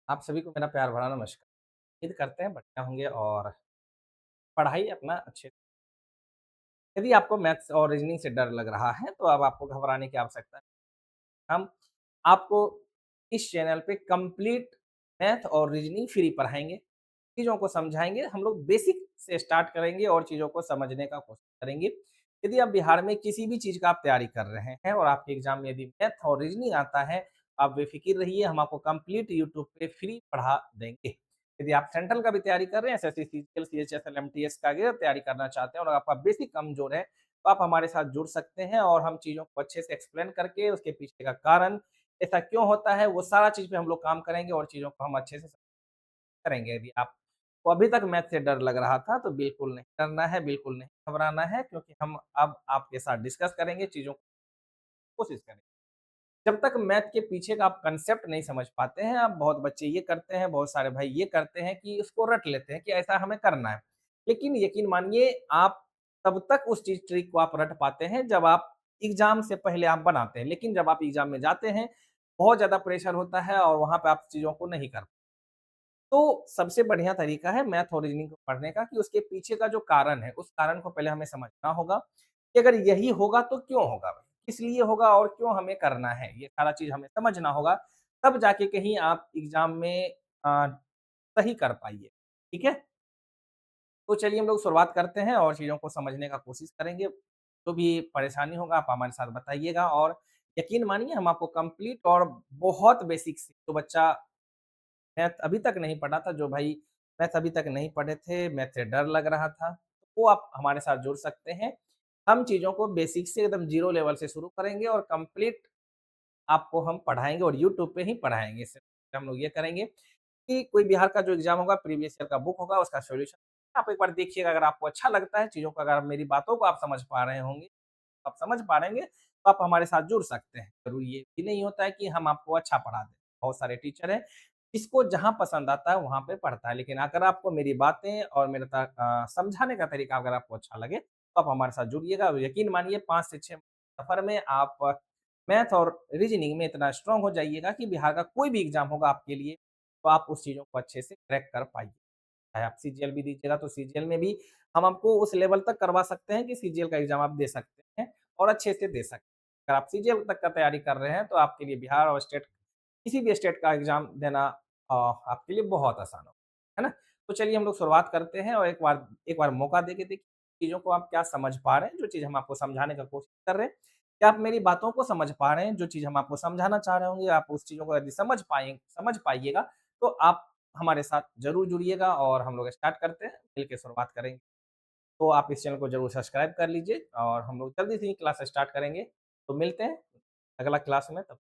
आप सभी को मेरा प्यार भरा नमस्कार। उम्मीद करते हैं बढ़िया होंगे और पढ़ाई अपना अच्छे। यदि आपको मैथ्स और रीज़निंग से डर लग रहा है, तो अब आपको घबराने की आवश्यकता नहीं। हम आपको इस चैनल पे कंप्लीट मैथ और रीज़निंग फ्री पढ़ाएँगे। चीज़ों को समझाएँगे, हम लोग बेसिक से स्टार्ट करेंगे और चीज़ों को समझने का कोशिश करेंगे। यदि आप बिहार में किसी भी चीज़ का आप तैयारी कर रहे हैं और आपके एग्ज़ाम में यदि मैथ और रीज़निंग आता है, आप बेफ़िक्र रहिए, हम आपको कंप्लीट यूट्यूब पे फ्री पढ़ा देंगे। यदि आप सेंट्रल का भी तैयारी कर रहे हैं, एसएससी, सीजीएल, सीएचएसएल, एमटीएस का अगर तैयारी करना चाहते हैं और आपका बेसिक कमज़ोर है, तो आप हमारे साथ जुड़ सकते हैं और हम चीज़ों को अच्छे से एक्सप्लेन करके उसके पीछे का कारण, ऐसा क्यों होता है, वो सारा चीज़ पे हम लोग काम करेंगे और चीज़ों को हम अच्छे से करेंगे। यदि आपको अभी तक मैथ से डर लग रहा था, तो बिल्कुल नहीं डरना है, बिल्कुल नहीं घबराना है क्योंकि हम अब आपके साथ डिस्कस करेंगे, चीज़ों को कोशिश करेंगे। जब तक मैथ के पीछे का आप कांसेप्ट नहीं समझ पाते हैं, आप बहुत बच्चे ये करते हैं, बहुत सारे भाई ये करते हैं कि उसको रट लेते हैं कि ऐसा हमें करना है। लेकिन यकीन मानिए आप तब तक उस चीज़ ट्रिक को आप रट पाते हैं जब आप एग्ज़ाम से पहले आप बनाते हैं। लेकिन जब आप एग्ज़ाम में जाते हैं, बहुत ज़्यादा प्रेशर होता है और वहाँ पे आप चीज़ों को नहीं कर। तो सबसे बढ़िया तरीका है मैथ और रीज़निंग को पढ़ने का कि उसके पीछे का जो कारण है, उस कारण को पहले हमें समझना होगा कि अगर यही होगा तो क्यों होगा? किस लिए होगा और क्यों हमें करना है? ये सारा चीज़ हमें समझना होगा, तब जाके कहीं आप एग्ज़ाम में सही कर पाइए, ठीक है? तो चलिए हम लोग शुरुआत करते हैं और चीज़ों को समझने का कोशिश करेंगे। जो भी परेशानी होगा आप हमारे साथ बताइएगा और यकीन मानिए हम आपको कंप्लीट और बहुत बेसिक से जो बच्चा मैथ अभी तक नहीं पढ़ा था, जो भाई मैथ अभी तक नहीं पढ़े थे, मैथ से डर लग रहा था, वो आप हमारे साथ जुड़ सकते हैं। हम चीज़ों को बेसिक से एकदम ज़ीरो लेवल से शुरू करेंगे और कंप्लीट आपको हम पढ़ाएँगे और यूट्यूब पे ही पढ़ाएँगे। इससे हम लोग ये करेंगे कि कोई बिहार का जो एग्ज़ाम होगा, प्रीवियस ईयर का बुक होगा, उसका सॉल्यूशन आप एक बार देखिएगा, अगर आपको अच्छा लगता है चीज़ों को, अगर मेरी बातों को आप समझ पा रहे होंगे, आप समझ पा रहेंगे, तो आप हमारे साथ जुड़ सकते हैं। ज़रूरी ये भी नहीं होता है कि हम आपको अच्छा पढ़ा दें। बहुत सारे टीचर हैं, जिसको जहाँ पसंद आता है वहाँ पे पढ़ता है। लेकिन अगर आपको मेरी बातें और मेरा समझाने का तरीका अगर आपको अच्छा लगे, तो आप हमारे साथ जुड़िएगा और यकीन मानिए 5 से 6 सफ़र में आप मैथ और रीज़निंग में इतना स्ट्रॉन्ग हो जाइएगा कि बिहार का कोई भी एग्ज़ाम होगा आपके लिए, तो आप उस चीज़ों को अच्छे से क्रैक कर पाइए। चाहे आप सीजीएल भी दीजिएगा तो सीजीएल में भी हम आपको उस लेवल तक करवा सकते हैं कि सीजीएल का एग्ज़ाम आप दे सकते हैं और अच्छे से दे सकते हैं। अगर आप सीजीएल तक का तैयारी कर रहे हैं तो आपके लिए बिहार और स्टेट किसी भी स्टेट का एग्ज़ाम देना आपके लिए बहुत आसान होगा, है ना? तो चलिए हम लोग शुरुआत करते हैं और एक बार मौका देके देखिए चीज़ों को आप क्या समझ पा रहे हैं, जो चीज़ हम आपको समझाने का कोशिश कर रहे हैं। क्या आप मेरी बातों को समझ पा रहे हैं? जो चीज़ हम आपको समझाना चाह रहे होंगे, आप उस चीज़ों को यदि समझ पाइएगा, तो आप हमारे साथ ज़रूर जुड़िएगा और हम लोग स्टार्ट करते हैं, मिल के शुरुआत करेंगे। तो आप इस चैनल को ज़रूर सब्सक्राइब कर लीजिए और हम लोग जल्दी से ही क्लास स्टार्ट करेंगे। तो मिलते हैं अगला क्लास में, तब